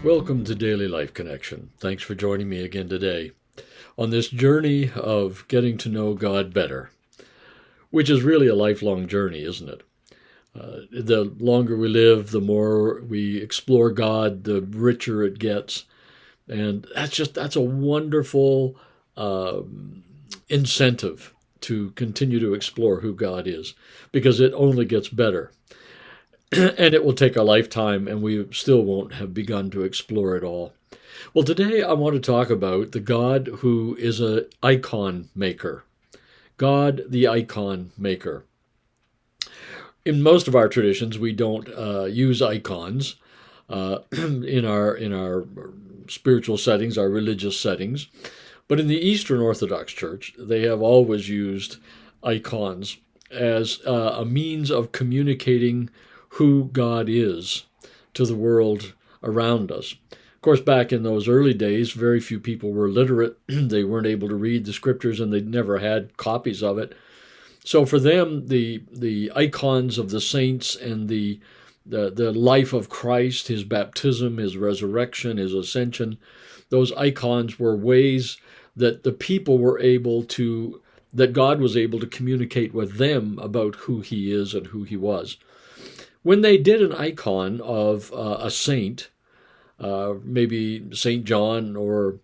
Welcome to Daily Life Connection. Thanks for joining me again today on this journey of getting to know God better, which is really a lifelong journey, isn't it? The longer we live, the more we explore God, the richer it gets. And that's a wonderful incentive to continue to explore who God is, because it only gets better. And it will take a lifetime, and we still won't have begun to explore it all. Well, today I want to talk about the God who is an icon maker. God, the icon maker. In most of our traditions, we don't use icons in our spiritual settings, our religious settings. But in the Eastern Orthodox Church, they have always used icons as a means of communicating who God is to the world around us. Of course, back in those early days, very few people were literate. They weren't able to read the scriptures, and they never had copies of it. So for them, the icons of the saints and the life of Christ, his baptism, his resurrection, his ascension, those icons were ways that the people were able to, that God was able to communicate with them about who he is and who he was. When they did an icon of a saint, maybe St. John or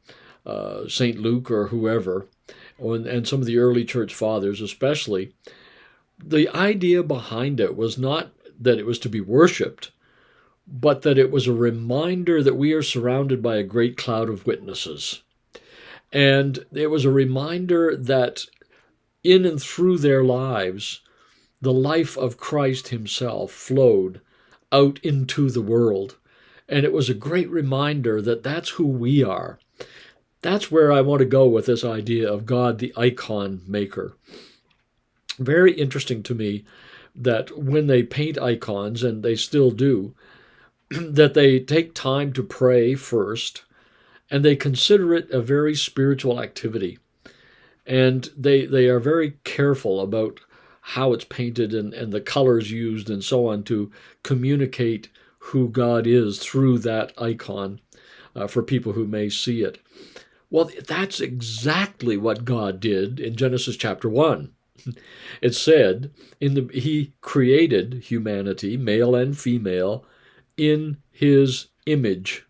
St. Luke or whoever, and some of the early church fathers especially, the idea behind it was not that it was to be worshipped, but that it was a reminder that we are surrounded by a great cloud of witnesses. And it was a reminder that in and through their lives, the life of Christ himself flowed out into the world. And it was a great reminder that that's who we are. That's where I want to go with this idea of God, the icon maker. Very interesting to me that when they paint icons, and they still do, that they take time to pray first, and they consider it a very spiritual activity. And they are very careful about how it's painted and the colors used and so on to communicate who God is through that icon for people who may see it. Well, that's exactly what God did in Genesis chapter 1. It said, he created humanity, male and female, in his image.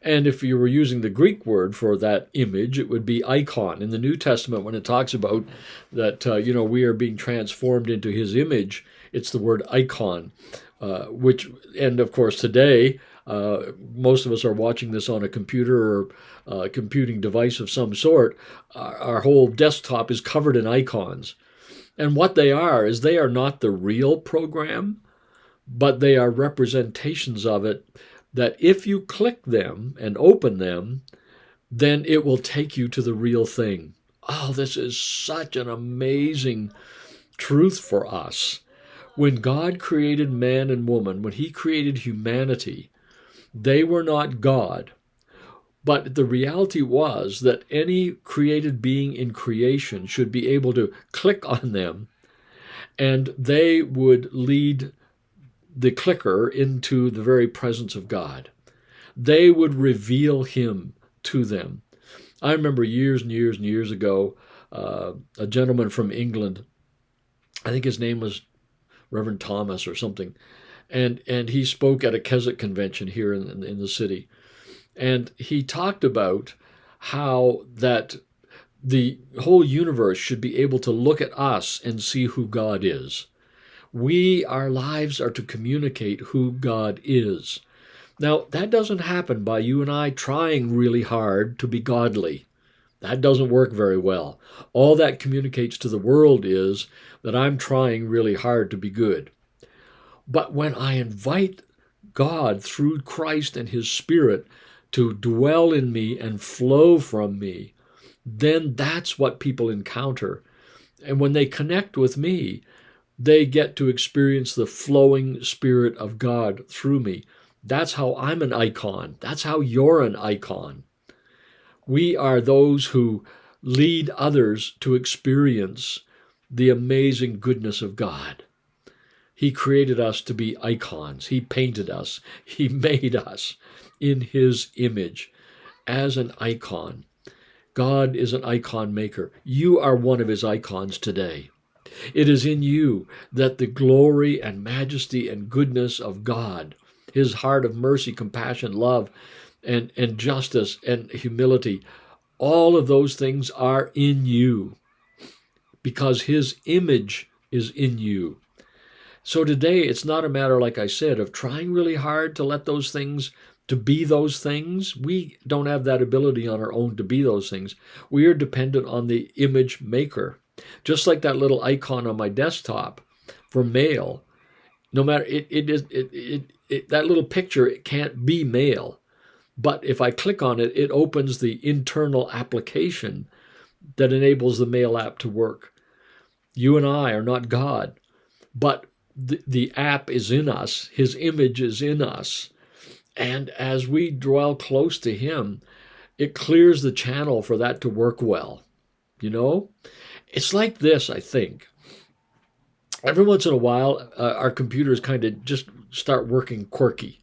And if you were using the Greek word for that image, it would be icon. In the New Testament, when it talks about that, we are being transformed into his image, it's the word icon, and of course today, most of us are watching this on a computer or computing device of some sort. Our whole desktop is covered in icons. And what they are is they are not the real program, but they are representations of it that if you click them and open them, then it will take you to the real thing. Oh, this is such an amazing truth for us. When God created man and woman, when he created humanity, they were not God. But the reality was that any created being in creation should be able to click on them, and they would lead the clicker into the very presence of God. They would reveal him to them. I remember years and years and years ago, a gentleman from England, I think his name was Reverend Thomas or something, and he spoke at a Keswick convention here in the city. And he talked about how that the whole universe should be able to look at us and see who God is. Our lives are to communicate who God is. Now, that doesn't happen by you and I trying really hard to be godly. That doesn't work very well. All that communicates to the world is that I'm trying really hard to be good. But when I invite God through Christ and his Spirit to dwell in me and flow from me, then that's what people encounter. And when they connect with me, they get to experience the flowing Spirit of God through me. That's how I'm an icon. That's how you're an icon. We are those who lead others to experience the amazing goodness of God. He created us to be icons. He painted us. He made us in his image as an icon. God is an icon maker. You are one of his icons today. It is in you that the glory and majesty and goodness of God, his heart of mercy, compassion, love, and justice and humility, all of those things are in you because his image is in you. So today, it's not a matter, like I said, of trying really hard to let those things, to be those things. We don't have that ability on our own to be those things. We are dependent on the image maker. Just like that little icon on my desktop for mail, no matter, that little picture, it can't be mail. But if I click on it, it opens the internal application that enables the mail app to work. You and I are not God, but the app is in us. His image is in us. And as we dwell close to him, it clears the channel for that to work well. You know, it's like this, I think. Every once in a while, our computers kind of just start working quirky.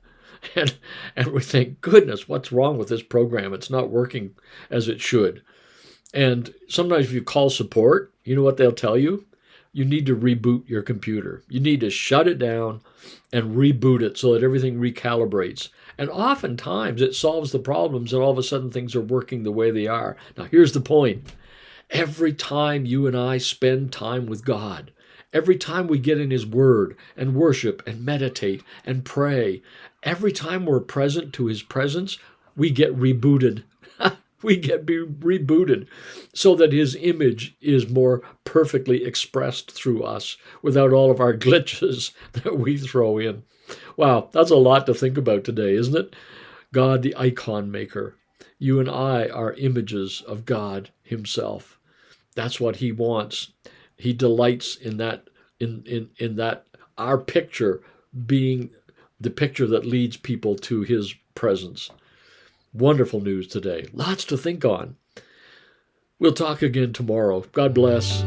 And we think, goodness, what's wrong with this program? It's not working as it should. And sometimes if you call support, you know what they'll tell you? You need to reboot your computer. You need to shut it down and reboot it so that everything recalibrates. And oftentimes it solves the problems and all of a sudden things are working the way they are. Now here's the point. Every time you and I spend time with God, every time we get in his word and worship and meditate and pray, every time we're present to his presence, we get rebooted. We get rebooted so that his image is more perfectly expressed through us without all of our glitches that we throw in. Wow, that's a lot to think about today, isn't it? God, the icon maker. You and I are images of God himself. That's what he wants. He delights in that, in that our picture being the picture that leads people to his presence. Wonderful news today. Lots to think on. We'll talk again tomorrow. God bless.